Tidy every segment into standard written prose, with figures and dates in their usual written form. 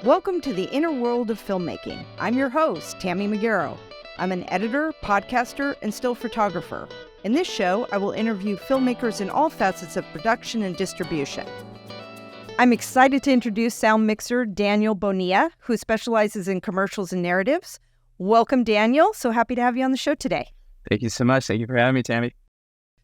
Welcome to the inner world of filmmaking. I'm your host, Tammy Magaro. I'm an editor, podcaster, and still photographer. In this show, I will interview filmmakers in all facets of production and distribution. I'm excited to introduce sound mixer Daniel Bonilla, who specializes in commercials and narratives. Welcome, Daniel. So happy to have you on the show today. Thank you so much. Thank you for having me, Tammy.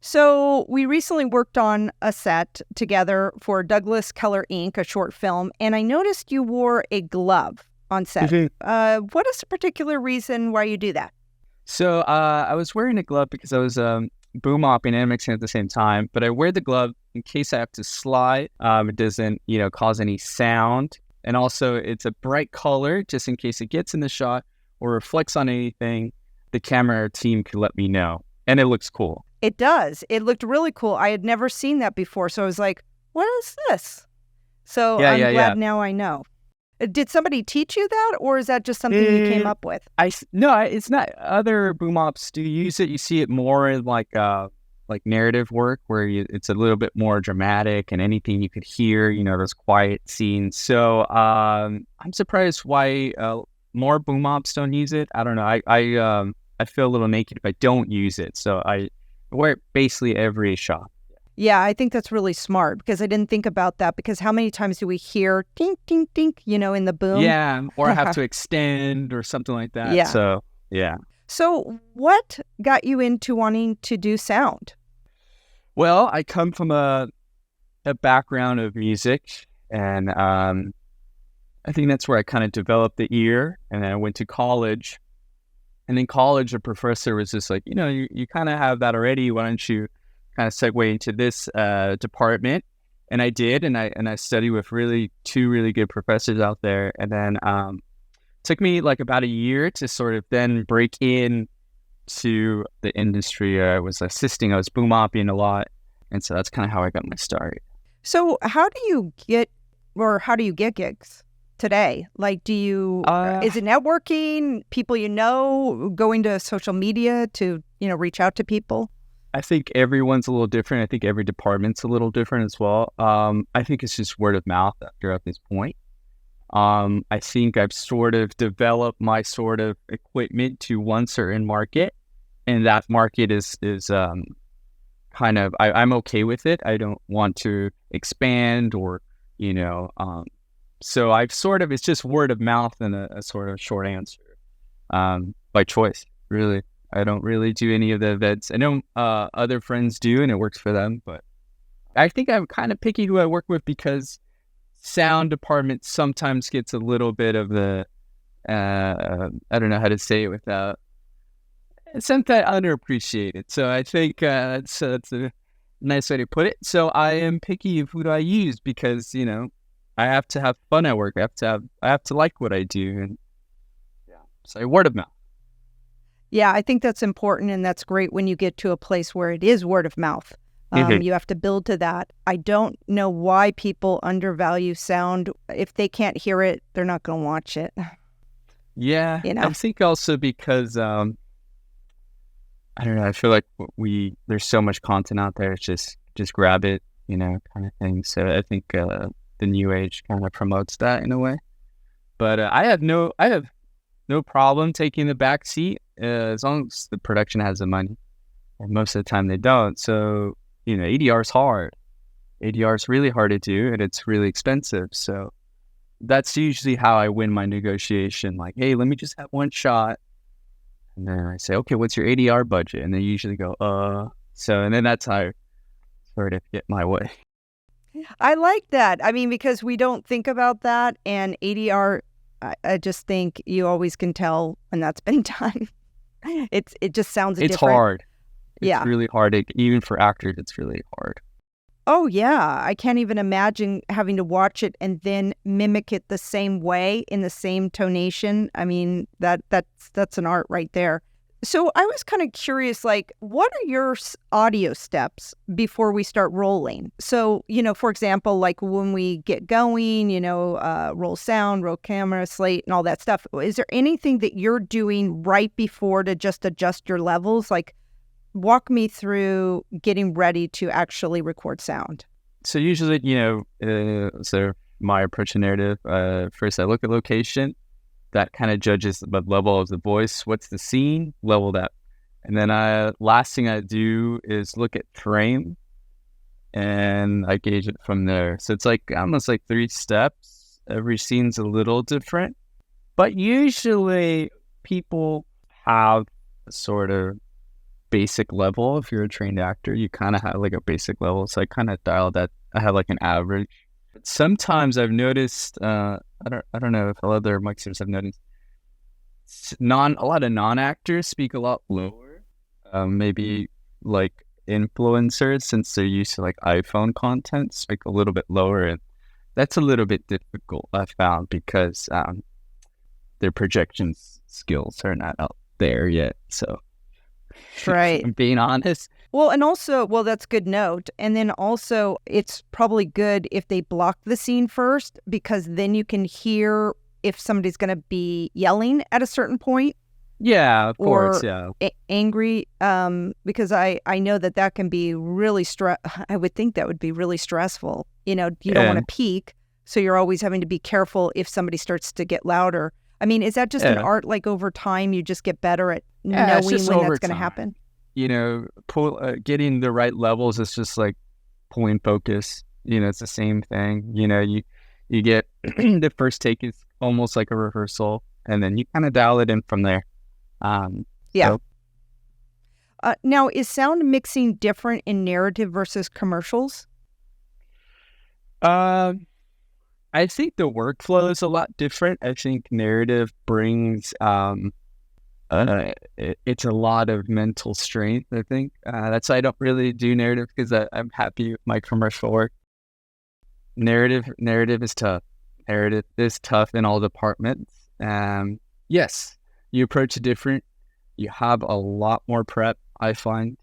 So we recently worked on a set together for Douglas Keller Inc., a short film, and I noticed you wore a glove on set. What is the particular reason why you do that? So I was wearing a glove because I was boom mopping and mixing at the same time, but I wear the glove in case I have to slide. It doesn't, cause any sound. And also it's a bright color just in case it gets in the shot or reflects on anything. The camera team could let me know. And it looks cool. It does. It looked really cool. I had never seen that before. So I was like, what is this? So I'm glad now I know. Did somebody teach you that, or is that just something you came up with? No, it's not. Other boom ops do use it. You see it more in like narrative work where it's a little bit more dramatic and anything you could hear, those quiet scenes. So I'm surprised why more boom ops don't use it. I don't know. I feel a little naked if I don't use it. So I wear it basically every shot. Yeah, I think that's really smart because I didn't think about that, because how many times do we hear ding, ding, ding, in the boom? Yeah, or I have to extend or something like that. Yeah. So, yeah. So what got you into wanting to do sound? Well, I come from a background of music, and I think that's where I kind of developed the ear, and then I went to college. And in college, a professor was just like, you kind of have that already. Why don't you kind of segue into this department? And I did, and I studied with two really good professors out there. And then it took me like about a year to sort of then break in to the industry. I was assisting. I was boom mopping a lot, and so that's kind of how I got my start. So how do you get gigs today? Like, do you, is it networking, people going to social media to, reach out to people? I think everyone's a little different. I think every department's a little different as well. I think it's just word of mouth at this point. I think I've sort of developed my sort of equipment to one certain market, and that market is kind of, I'm okay with it. I don't want to expand or, so I've it's just word of mouth and a sort of short answer by choice, really. I don't really do any of the events. I know other friends do, and it works for them, but I think I'm kind of picky who I work with because sound department sometimes gets a little bit of the, I don't know how to say it without, sometimes underappreciated. So I think that's a nice way to put it. So I am picky of who do I use because, I have to have fun at work. I have to like what I do, and so word of mouth. Yeah, I think that's important, and that's great when you get to a place where it is word of mouth. You have to build to that. I don't know why people undervalue sound. If they can't hear it, they're not going to watch it. Yeah, I think also because I don't know. I feel like there's so much content out there. It's just grab it, kind of thing. So I think the new age kind of promotes that in a way. But I have no problem taking the back seat as long as the production has the money. And most of the time they don't. So, ADR is hard. ADR is really hard to do, and it's really expensive. So that's usually how I win my negotiation. Like, hey, let me just have one shot. And then I say, okay, what's your ADR budget? And they usually go, So, and then that's how I sort of get my way. I like that. I mean, because we don't think about that, and ADR, I just think you always can tell when that's been done. It just sounds different. It's hard. Yeah. It's really hard. Even for actors, it's really hard. Oh, yeah. I can't even imagine having to watch it and then mimic it the same way in the same tonation. I mean, that's an art right there. So I was kind of curious, like, what are your audio steps before we start rolling? So, for example, like when we get going, roll sound, roll camera, slate, and all that stuff. Is there anything that you're doing right before to just adjust your levels? Like, walk me through getting ready to actually record sound. So usually, so my approach to narrative. First, I look at location. That kind of judges the level of the voice. What's the scene? Level that. And then last thing I do is look at frame, and I gauge it from there. So it's like almost like 3 steps. Every scene's a little different, but usually people have a sort of basic level. If you're a trained actor, you kind of have like a basic level. So I kind of dial that. I have like an average. But sometimes I've noticed, I don't know if other mixers have noticed, a lot of non-actors speak a lot lower. Maybe like influencers, since they're used to like iPhone content, speak a little bit lower, and that's a little bit difficult, I found, because their projection skills are not out there yet. So, right, I'm being honest. Well, and also, that's good note. And then also, it's probably good if they block the scene first, because then you can hear if somebody's going to be yelling at a certain point. Yeah, of course, yeah. Angry, because I know that can be really I would think that would be really stressful. You don't want to peak, so you're always having to be careful if somebody starts to get louder. I mean, is that just an art, like over time you just get better at knowing when that's going to happen? Getting the right levels is just like pulling focus. It's the same thing. You get the first take is almost like a rehearsal, and then you kind of dial it in from there. Yeah. So. Now, is sound mixing different in narrative versus commercials? I think the workflow is a lot different. I think narrative brings it's a lot of mental strength. I think that's why I don't really do narrative, because I'm happy with my commercial work. Narrative is tough. Narrative is tough in all departments. Yes, you approach it different. You have a lot more prep, I find.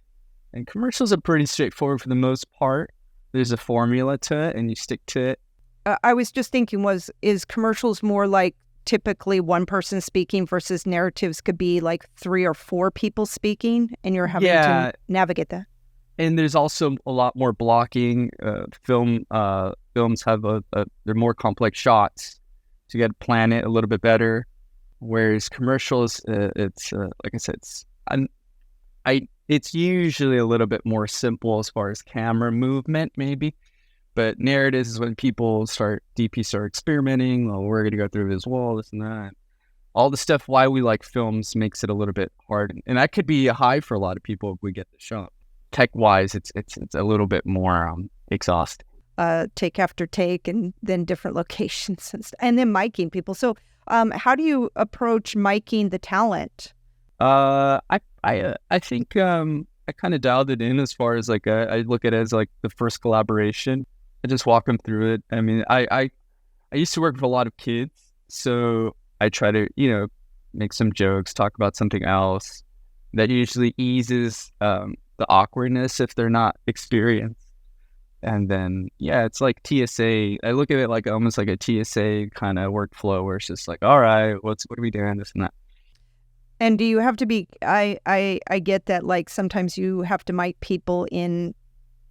And commercials are pretty straightforward for the most part. There's a formula to it, and you stick to it. I was just thinking, is commercials more like typically one person speaking versus narratives could be like 3 or 4 people speaking, and you're having to navigate that? And there's also a lot more blocking. Films have they're more complex shots, so you got to plan it a little bit better. Whereas commercials, it's like I said, it's usually a little bit more simple as far as camera movement, maybe. But narratives is when DP start experimenting. Oh, we're going to go through this wall, this and that. All the stuff why we like films makes it a little bit hard. And that could be a high for a lot of people if we get the shot. Tech-wise, it's a little bit more exhausting. Take after take, and then different locations and then miking people. So how do you approach miking the talent? I think I kind of dialed it in as far as like I look at it as like the first collaboration. I just walk them through it. I mean, I used to work with a lot of kids, so I try to make some jokes, talk about something else that usually eases the awkwardness if they're not experienced. And then it's like TSA. I look at it like almost like a TSA kind of workflow, where it's just like, all right, what are we doing, this and that. And do you have to be, I get that, like, sometimes you have to mic people in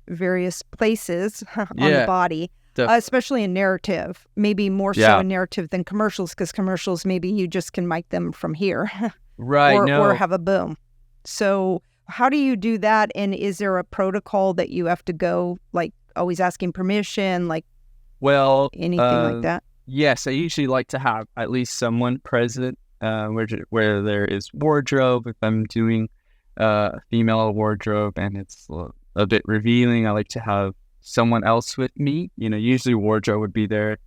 various places on the body, especially in narrative, maybe more so in narrative than commercials, because commercials, maybe you just can mic them from here. Right. or have a boom. So how do you do that? And is there a protocol that you have to go, like always asking permission, like anything like that? Yes, I usually like to have at least someone present. Where there is wardrobe, if I'm doing a female wardrobe and it's a bit revealing, I like to have someone else with me. Usually wardrobe would be there.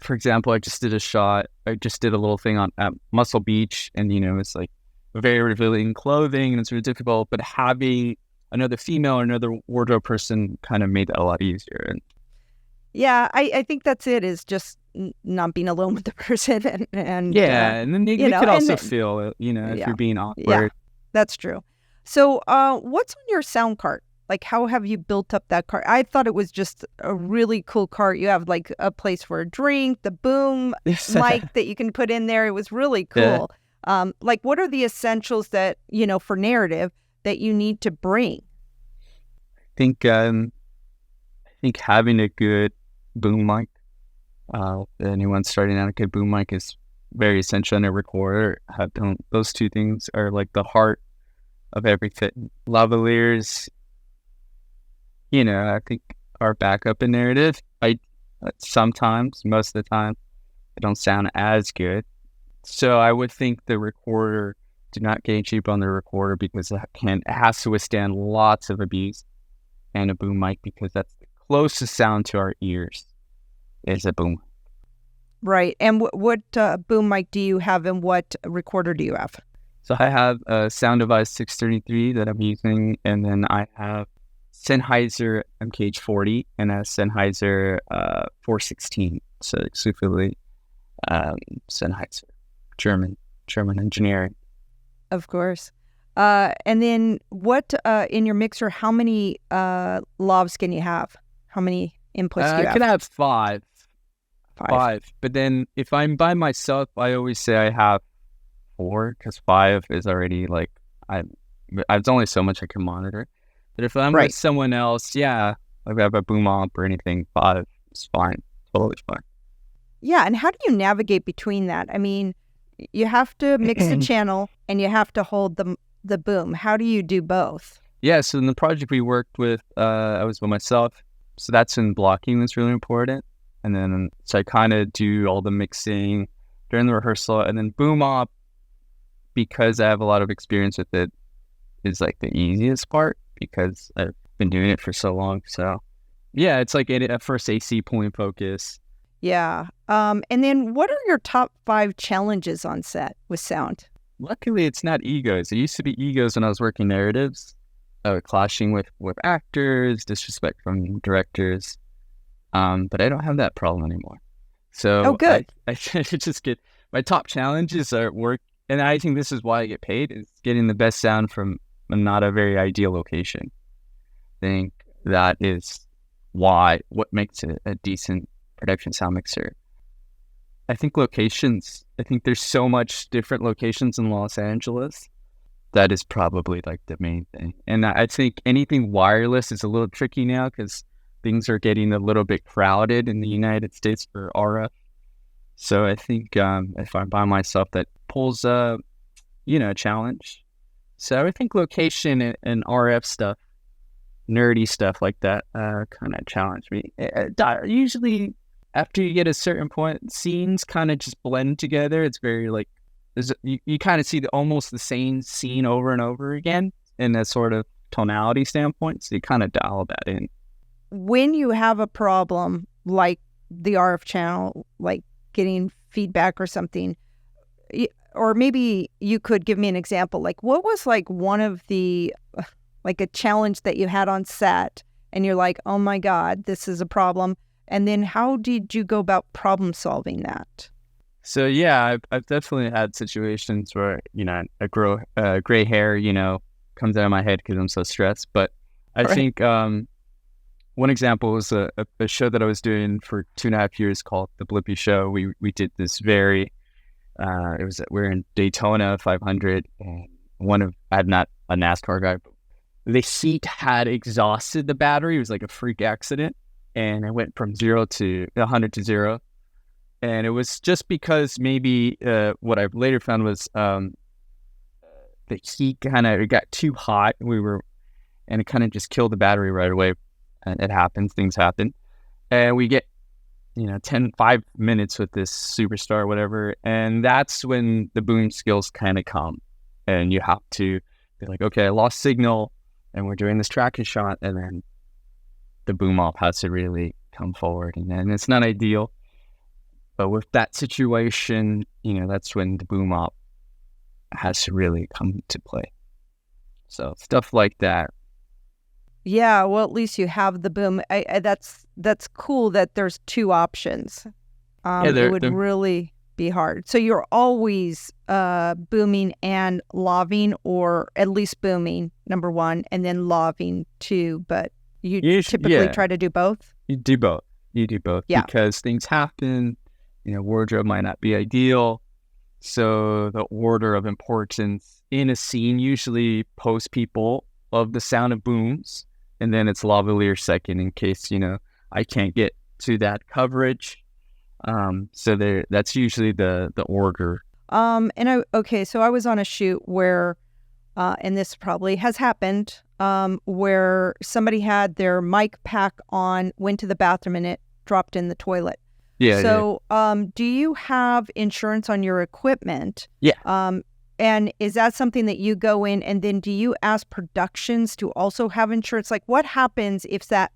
For example, I just did a little thing at Muscle Beach, and it's like very revealing clothing, and it's really difficult, but having another female or another wardrobe person kind of made that a lot easier. And I think that's it, is just not being alone with the person, and and then they could also feel if you're being awkward. Yeah, that's true. So what's on your sound cart? Like, how have you built up that cart? I thought it was just a really cool cart. You have like a place for a drink, the boom mic that you can put in there. It was really cool. Like, what are the essentials that for narrative that you need to bring? I think having a good boom mic Anyone starting out, a good boom mic is very essential in a recorder. Those two things are like the heart of everything. Lavaliers, I think are backup in narrative. Sometimes, most of the time, they don't sound as good. So I would think the recorder, do not get cheap on the recorder because it has to withstand lots of abuse, and a boom mic because that's the closest sound to our ears is a boom. Right. And what boom mic do you have, and what recorder do you have? So I have a Sound Device 633 that I'm using, and then I have Sennheiser MKH40 and a Sennheiser 416. So exclusively Sennheiser, German engineering. Of course. And then what in your mixer, how many lavs can you have? How many inputs do you have? I can have five. But then if I'm by myself, I always say I have 4 because 5 is already like, there's only so much I can monitor. But if I'm with someone else, like I have a boom amp or anything, 5 is fine. Totally fine. Yeah. And how do you navigate between that? I mean, you have to mix the channel and you have to hold the boom. How do you do both? Yeah. So in the project we worked with, I was by myself. So that's when blocking was really important. And then, so I kind of do all the mixing during the rehearsal, and then boom op, because I have a lot of experience with it, is like the easiest part because I've been doing it for so long. So yeah, it's like a first AC point focus. Yeah. And then what are your top 5 challenges on set with sound? Luckily, it's not egos. It used to be egos when I was working narratives, clashing with actors, disrespect from directors. But I don't have that problem anymore. So good. I just get, my top challenges are work. And I think this is why I get paid, is getting the best sound from not a very ideal location. I think that is what makes it a decent production sound mixer. I think locations, there's so much different locations in Los Angeles. That is probably like the main thing. And I think anything wireless is a little tricky now because things are getting a little bit crowded in the United States for RF. So I think if I'm by myself, that pulls a challenge. So I think location and RF stuff, nerdy stuff like that, kind of challenge me. Usually after you get a certain point, scenes kind of just blend together. It's very like, you kind of see almost the same scene over and over again in a sort of tonality standpoint. So you kind of dial that in. When you have a problem like the RF channel, like getting feedback or something, or maybe you could give me an example, like what was like one of the, like a challenge that you had on set and you're like, oh my God, this is a problem. And then how did you go about problem solving that? So yeah, I've definitely had situations where, a gray hair, comes out of my head because I'm so stressed. But I think one example was a show that I was doing for 2.5 years called The Blippi Show. We did this very, we're in Daytona 500. And I'm not a NASCAR guy, but the seat had exhausted the battery. It was like a freak accident. And I went from 0 to 100 to 0. And it was just because maybe what I later found was the heat it got too hot. And it kind of just killed the battery right away. And it happens, things happen. And we get, 5 minutes with this superstar, whatever. And that's when the boom skills kind of come. And you have to be like, okay, I lost signal and we're doing this tracking shot. And then the boom op has to really come forward. And it's not ideal. But with that situation, that's when the boom op has to really come to play. So stuff like that. Yeah, well, at least you have the boom. That's cool that there's 2 options. It would really be hard. So you're always booming and laving, or at least booming, number 1, and then laving 2. But you typically try to do both? You do both. Yeah. Because things happen. Wardrobe might not be ideal. So the order of importance in a scene usually posts people of the sound of booms. And then it's lavalier second in case, I can't get to that coverage. So that's usually the order. So I was on a shoot where, and this probably has happened, where somebody had their mic pack on, went to the bathroom, and it dropped in the toilet. Yeah. So, do you have insurance on your equipment? Yeah. And is that something that you go in, and then do you ask productions to also have insurance? Like, what happens if that?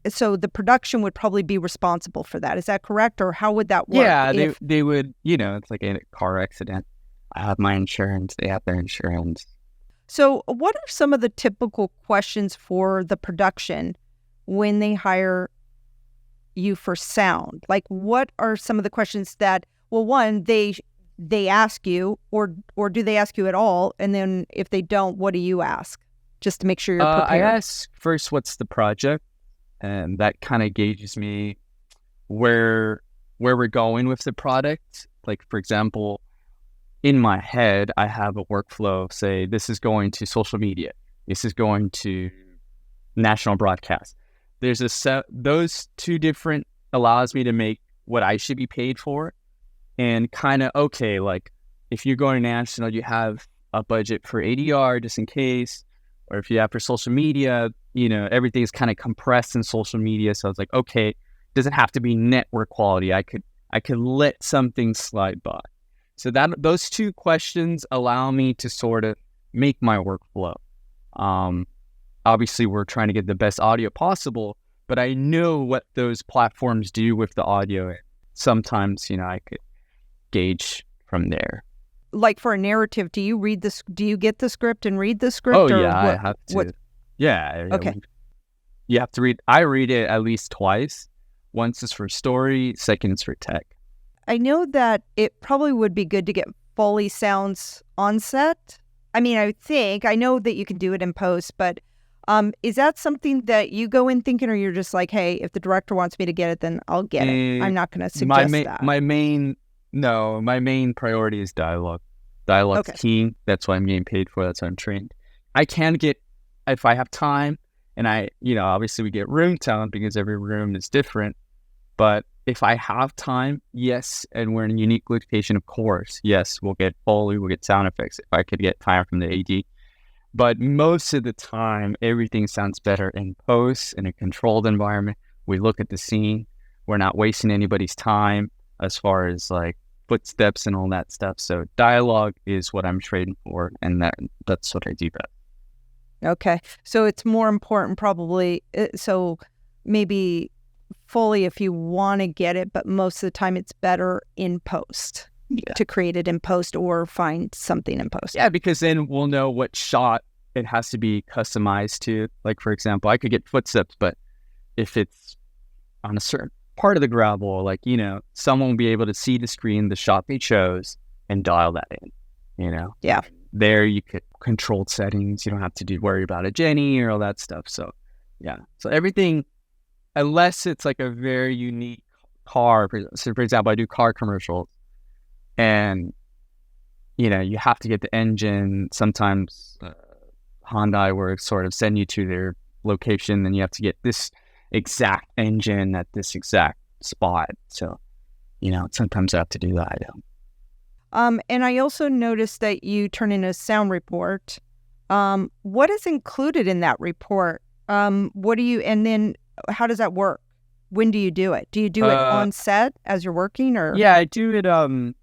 So the production would probably be responsible for that. Is that correct, or how would that work? Yeah, they would. It's like a car accident. I have my insurance. They have their insurance. So, what are some of the typical questions for the production when they hire you for sound? Like, what are some of the questions that, well, one, they ask you, or do they ask you at all? And then if they don't, what do you ask? Just to make sure you're prepared. I ask first, what's the project? And that kind of gauges me where we're going with the product. Like, for example, in my head, I have a workflow, say, this is going to social media. This is going to national broadcast. There's those two different allows me to make what I should be paid for. And kind of, okay, like if you're going national, you have a budget for ADR just in case, or if you have for social media, everything is kind of compressed in social media. So I was like, okay, does it have to be network quality? I could let something slide by. So those two questions allow me to sort of make my workflow. Obviously, we're trying to get the best audio possible, but I know what those platforms do with the audio. Sometimes, I could gauge from there. Like for a narrative, do you get the script and read the script? Oh, yeah, I have to. Yeah. Okay. You have to read. I read it at least twice. Once is for story, second is for tech. I know that it probably would be good to get Foley sounds on set. I mean, I know that you can do it in post, but is that something that you go in thinking, or you're just like, hey, if the director wants me to get it, then I'll get it. I'm not going to suggest that. My main priority is dialogue. Dialogue's key. That's what I'm getting paid for. That's what I'm trained. I can get, if I have time, and obviously we get room talent because every room is different. But if I have time, yes, and we're in a unique location, of course, yes, we'll get Foley, we'll get sound effects if I could get time from the AD. But most of the time, everything sounds better in post, in a controlled environment. We look at the scene. We're not wasting anybody's time as far as like footsteps and all that stuff. So dialogue is what I'm trading for, and that's what I do best. Okay. So it's more important probably, so maybe Foley if you want to get it, but most of the time it's better in post to create it in post or find something in post. Yeah, because then we'll know what shot it has to be customized to. Like, for example, I could get footsteps, but if it's on a certain part of the gravel, like, someone will be able to see the screen, the shot they chose, and dial that in, Yeah. There you could controlled settings. You don't have to worry about a Jenny or all that stuff. So, yeah. So everything, unless it's like a very unique car. So, for example, I do car commercials, and, you have to get the engine. Sometimes Hyundai will sort of send you to their location, and you have to get this exact engine at this exact spot. So, sometimes I have to do that. And I also noticed that you turn in a sound report. What is included in that report? And then how does that work? When do you do it? Do you do it on set as you're working, or? Yeah, I do it on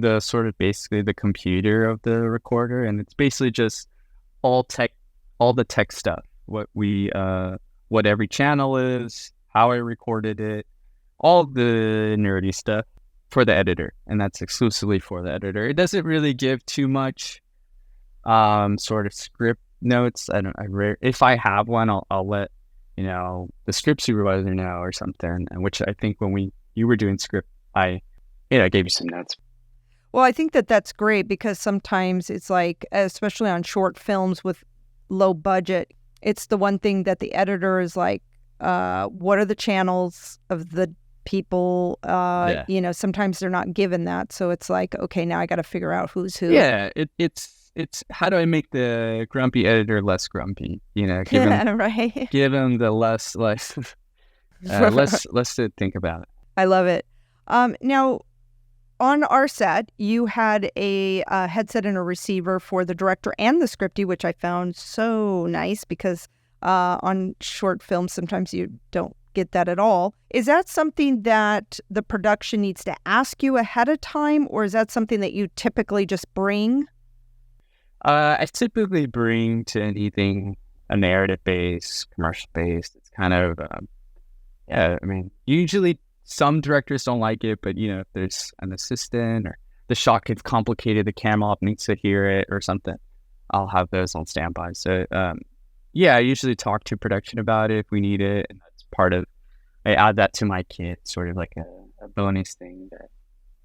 the sort of basically the computer of the recorder, and it's basically just all the tech stuff. What every channel is, how I recorded it, all the nerdy stuff for the editor, and that's exclusively for the editor. It doesn't really give too much sort of script notes. If I have one, I'll let the script supervisor know or something. And which I think when you were doing script, I gave you some notes. Well, I think that's great because sometimes it's like, especially on short films with low budget, it's the one thing that the editor is like, what are the channels of the people? Sometimes they're not given that. So it's like, okay, now I got to figure out who's who. Yeah, it's how do I make the grumpy editor less grumpy? Give him, right. Give him the less to think about it. I love it. Now, on our set, you had a headset and a receiver for the director and the scriptie, which I found so nice because on short films, sometimes you don't get that at all. Is that something that the production needs to ask you ahead of time, or is that something that you typically just bring? I typically bring to anything a narrative-based, commercial-based. It's kind of, usually some directors don't like it, but, if there's an assistant or the shot gets complicated, the camera op needs to hear it or something, I'll have those on standby. So, I usually talk to production about it if we need it, and that's part of, I add that to my kit, sort of like a bonus thing that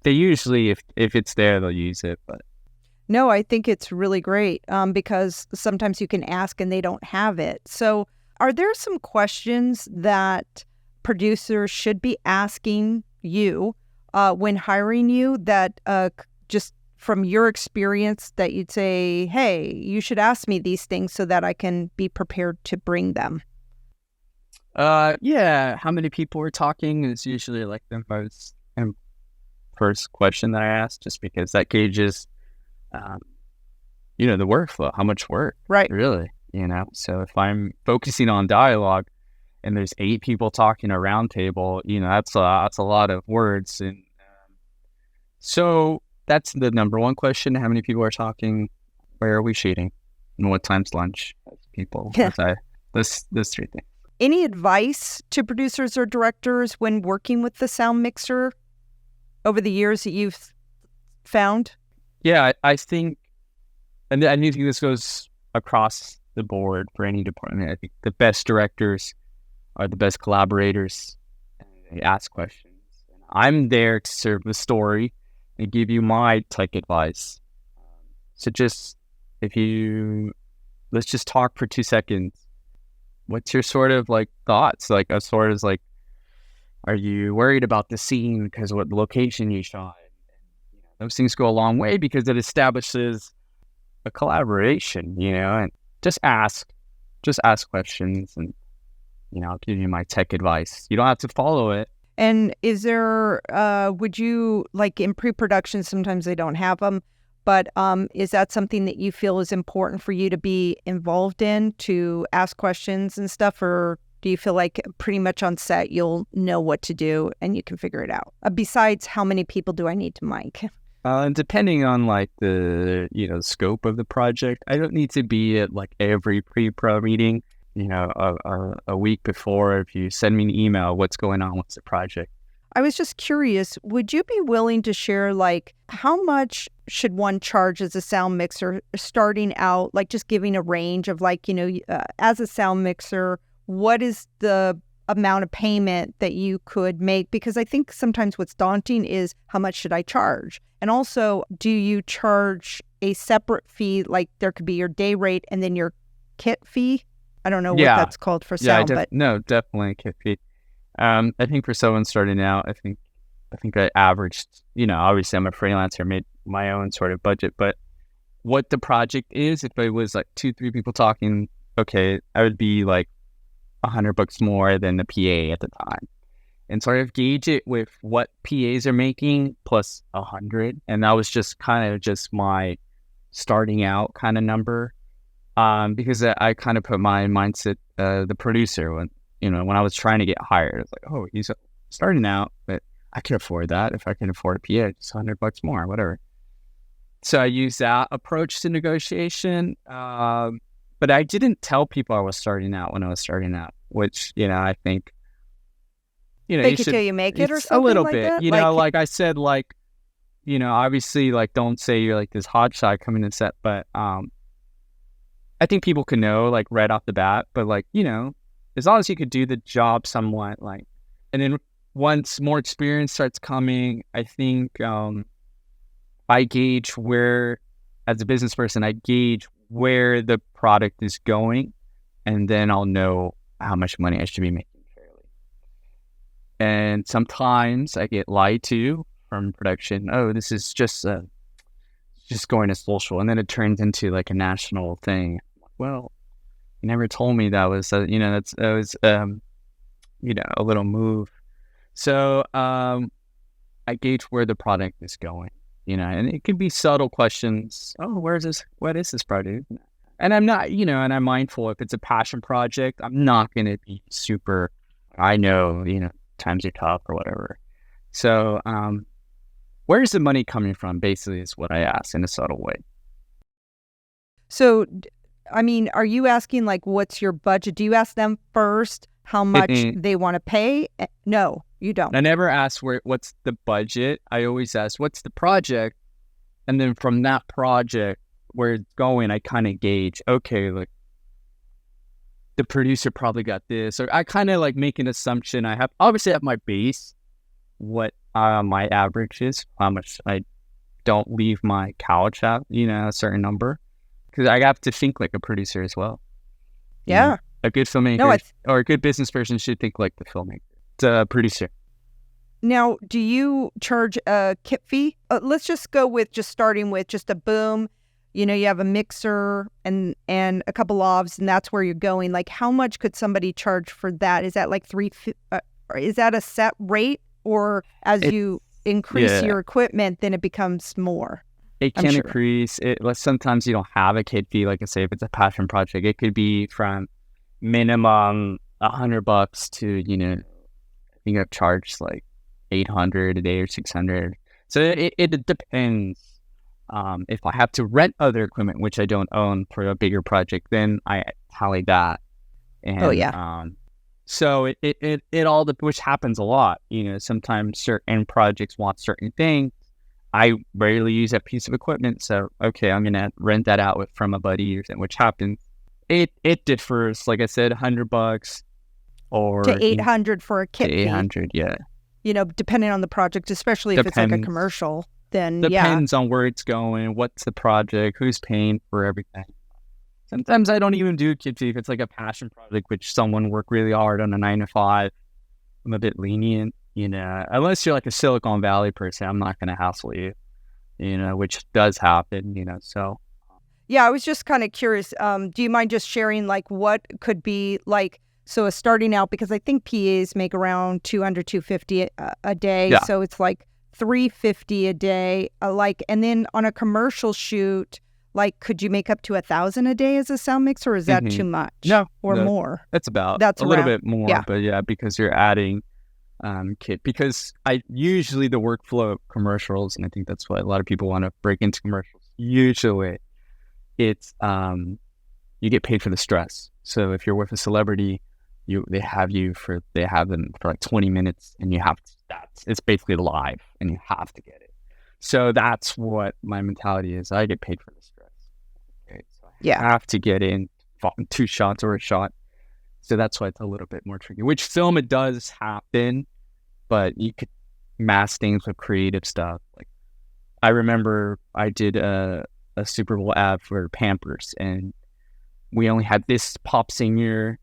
they usually, if it's there, they'll use it, but. No, I think it's really great because sometimes you can ask and they don't have it. So are there some questions that producers should be asking you when hiring you that just from your experience that you'd say, hey, you should ask me these things so that I can be prepared to bring them? How many people are talking is usually like the most first question that I ask, just because that gauges the workflow, how much work, right? Really, so if I'm focusing on dialogue and there's 8 people talking a round table, that's a lot of words. And so that's the number one question. How many people are talking? Where are we shooting? And what time's lunch? People, those 3 things. Any advice to producers or directors when working with the sound mixer over the years that you've found? Yeah, I think, and I think this goes across the board for any department. I think the best directors are the best collaborators. They ask questions. And I'm there to serve the story and give you my tech advice. So let's just talk for 2 seconds. What's your sort of like thoughts? Like as far as like, are you worried about the scene because of what location you shot? Those things go a long way because it establishes a collaboration, and just ask questions, and, I'll give you my tech advice. You don't have to follow it. And is there, would you, like in pre-production, sometimes they don't have them, but is that something that you feel is important for you to be involved in, to ask questions and stuff, or do you feel like pretty much on set you'll know what to do and you can figure it out? Besides, how many people do I need to mic? And depending on like the scope of the project, I don't need to be at like every pre-pro meeting. A week before, if you send me an email, what's going on, what's the project? I was just curious, would you be willing to share like how much should one charge as a sound mixer starting out, like just giving a range of like, as a sound mixer, what is the amount of payment that you could make? Because I think sometimes what's daunting is how much should I charge? And also, do you charge a separate fee? Like there could be your day rate and then your kit fee. I don't know what that's called for sound, but no, definitely a kit fee. I think for someone starting out, I think I averaged, obviously I'm a freelancer, made my own sort of budget, but what the project is, if it was like 2-3 people talking, okay, I would be like $100 more than the PA at the time, and sort of gauge it with what PAs are making plus 100. And that was just kind of just my starting out kind of number. Because I kind of put my mindset, the producer, when I was trying to get hired, it's like, oh, he's starting out, but I can afford that. If I can afford a PA, it's $100 more, whatever. So I used that approach to negotiation. But I didn't tell people I was starting out when I was starting out, which, I think, fake it till you make it or something a little like bit, that? Like I said, like, obviously, like, don't say you're like this hotshot coming to set, but I think people can know, like, right off the bat, but like, as long as you could do the job somewhat, like, and then once more experience starts coming, I think I gauge where, as a business person, I gauge where the product is going, and then I'll know how much money I should be making fairly. And sometimes I get lied to from production. Oh, this is just going to social, and then it turns into like a national thing. Well, you never told me that was a little move. So I gauge where the product is going, and it can be subtle questions. Oh, what is this project? And I'm not, and I'm mindful if it's a passion project, I'm not going to be super, I know, times are tough or whatever. So, where's the money coming from, basically, is what I ask in a subtle way. So, I mean, are you asking, like, what's your budget? Do you ask them first how much they want to pay? No, you don't. I never ask what's the budget. I always ask, what's the project? And then from that project, where it's going, I kind of gauge, okay, like, the producer probably got this. Or I kind of, like, make an assumption. Obviously, I have my base, what my average is, how much I don't leave my couch at, a certain number. Because I have to think like a producer as well. Yeah. A good filmmaker or a good business person should think like the filmmaker, the producer. Now, do you charge a kit fee? Let's just go with starting with just a boom. You have a mixer and a couple lavs, and that's where you're going. Like, how much could somebody charge for that? Is that like is that a set rate, or as you increase your equipment, then it becomes more? It can increase. Sometimes you don't have a kit fee. Like I say, if it's a passion project, it could be from minimum $100 to, I think I've charged like $800 a day or $600. So it depends. If I have to rent other equipment, which I don't own, for a bigger project, then I tally that. And, so it all, which happens a lot. Sometimes certain projects want certain things. I rarely use that piece of equipment, so okay, I'm gonna rent that out from a buddy, which happens. It differs, like I said, $100 or to $800 for a kit fee. $800, yeah. Depending on the project, especially if it's like a commercial, then depends on where it's going, what's the project, who's paying for everything. Sometimes I don't even do a kit fee if it's like a passion project, which someone worked really hard on a 9 to 5. I'm a bit lenient. Unless you're like a Silicon Valley person, I'm not going to hassle you, which does happen, so. Yeah, I was just kind of curious. Do you mind just sharing, like, what could be, like, so starting out, because I think PAs make around $200, $250 a day. Yeah. So it's like $350 a day, and then on a commercial shoot, like, could you make up to $1,000 a day as a sound mixer, or is that too much? No. More? That's a little bit more, but yeah, because you're adding kit, because I usually the workflow of commercials, and I think that's why a lot of people want to break into commercials. Usually, it's you get paid for the stress. So if you're with a celebrity, they have them for like 20 minutes, and it's basically live, and you have to get it. So that's what my mentality is. I get paid for the stress. Okay, so I have to get in 2 shots or a shot. So that's why it's a little bit more tricky. Which film it does happen, but you could mask things with creative stuff. Like, I remember I did a Super Bowl ad for Pampers, and we only had this pop singer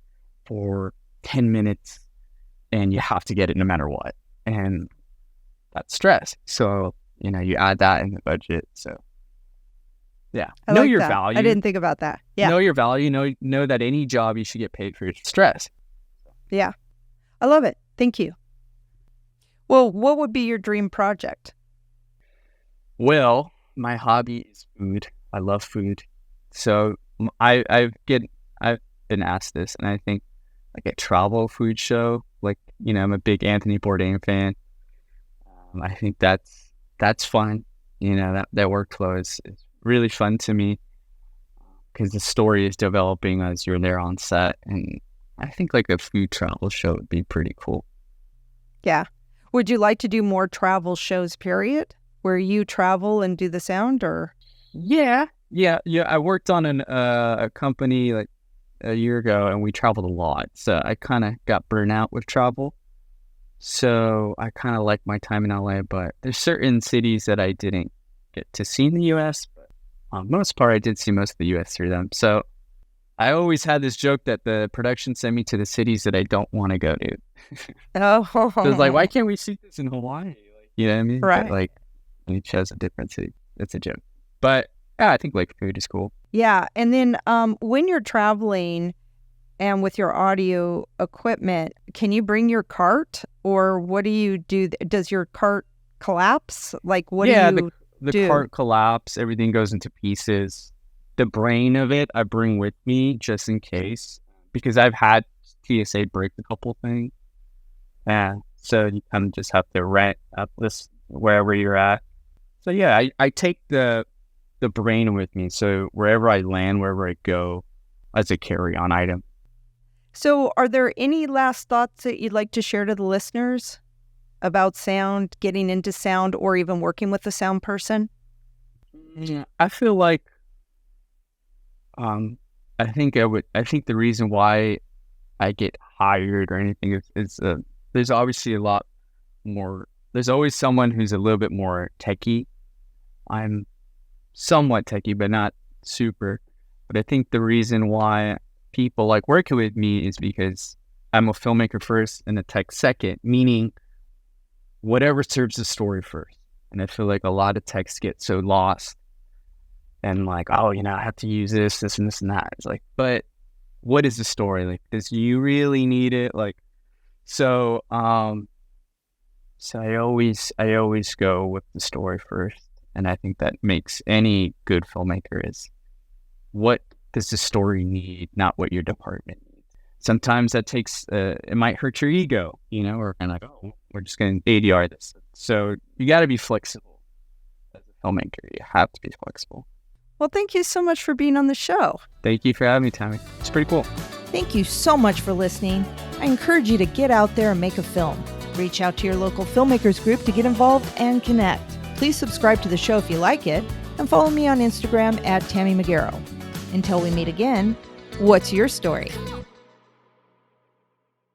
for 10 minutes, and you have to get it no matter what. And that's stress. So, you add that in the budget. So, yeah. Know your value. I didn't think about that. Yeah. Know your value. Know that any job you should get paid for your stress. Yeah. I love it. Thank you. Well, what would be your dream project? Well, my hobby is food. I love food. So I've been asked this, and I think like a travel food show, like, I'm a big Anthony Bourdain fan. I think that's fun. That workflow is really fun to me, because the story is developing as you're there on set, and I think like a food travel show would be pretty cool. Yeah. Would you like to do more travel shows, period, where you travel and do the sound, or? Yeah. I worked on a company like a year ago, and we traveled a lot, so I kind of got burnt out with travel. So I kind of like my time in LA, but there's certain cities that I didn't get to see in the U.S., but on most part, I did see most of the U.S. through them. So I always had this joke that the production sent me to the cities that I don't want to go to. Oh. So it's like, why can't we see this in Hawaii? You know what I mean? Right. But like, we chose a different city. That's a joke. But yeah, I think like food is cool. Yeah. And then when you're traveling and with your audio equipment, can you bring your cart, or what do you do? Does your cart collapse? Like, what do you the cart collapse, everything goes into pieces. The brain of it I bring with me just in case, because I've had TSA break a couple things. And so you kind of just have to rent up this wherever you're at. So yeah, I take the brain with me. So wherever I land, wherever I go, as a carry-on item. So are there any last thoughts that you'd like to share to the listeners about sound, getting into sound, or even working with a sound person? Yeah, I feel like I think the reason why I get hired or anything is there's obviously a lot more. There's always someone who's a little bit more techie. I'm somewhat techie, but not super. But I think the reason why people like working with me is because I'm a filmmaker first and a tech second, meaning whatever serves the story first. And I feel like a lot of techs get so lost and like, oh, I have to use this and this and that. It's like, but what is the story? Like, does you really need it? Like, so I always go with the story first. And I think that makes any good filmmaker is, what does the story need, not what your department needs. Sometimes that takes, it might hurt your ego, or kind of like, oh, we're just going to ADR this. So you got to be flexible as a filmmaker. You have to be flexible. Well, thank you so much for being on the show. Thank you for having me, Tammy. It's pretty cool. Thank you so much for listening. I encourage you to get out there and make a film. Reach out to your local filmmakers group to get involved and connect. Please subscribe to the show if you like it, and follow me on Instagram @TammyMagaro. Until we meet again, what's your story?